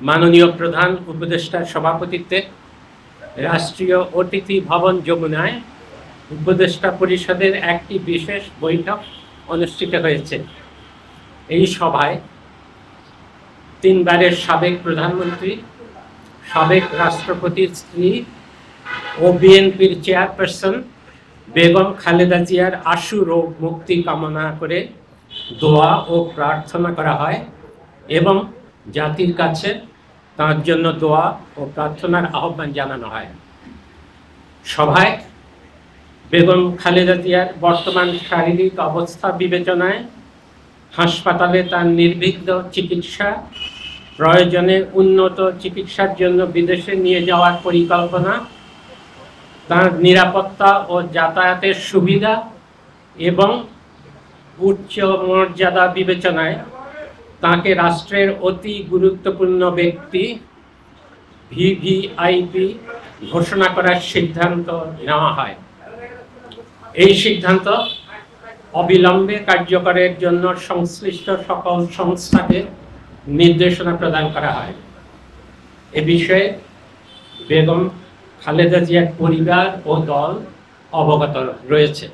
মাননীয় প্রধান উপদেষ্টার সভাপতিত্বে রাষ্ট্রীয় অতিথি ভবন যমুনায় উপদেষ্টা পরিষদের একটি বিশেষ বৈঠক অনুষ্ঠিত হয়েছে। এই সভায় তিনবারের সাবেক প্রধানমন্ত্রী, সাবেক রাষ্ট্রপতির স্ত্রী ও বিএনপির চেয়ারপারসন বেগম খালেদা জিয়ার আশু রোগ মুক্তি কামনা করে দোয়া ও প্রার্থনা করা হয় এবং জাতির কাছে তার জন্য দোয়া ও প্রার্থনার আহ্বান জানানো হয়। সভায় বেগম খালেদা জিয়ার বর্তমান শারীরিক অবস্থা বিবেচনায় হাসপাতালে তার নির্বিঘ্ন চিকিৎসা, প্রয়োজনে উন্নত চিকিৎসার জন্য বিদেশে নিয়ে যাওয়ার পরিকল্পনা, তার নিরাপত্তা ও যাতায়াতের সুবিধা এবং উচ্চ মর্যাদা বিবেচনায় তাকে রাষ্ট্রের অতি গুরুত্বপূর্ণ ব্যক্তি ভিভিআইপি ঘোষণা করার সিদ্ধান্ত নেওয়া হয়। এই সিদ্ধান্ত অবিলম্বে কার্যকরের জন্য সংশ্লিষ্ট সকল সংস্থাকে নির্দেশনা প্রদান করা হয়। এ বিষয়ে বেগম খালেদা জিয়ার পরিবার ও দল অবগত রয়েছে।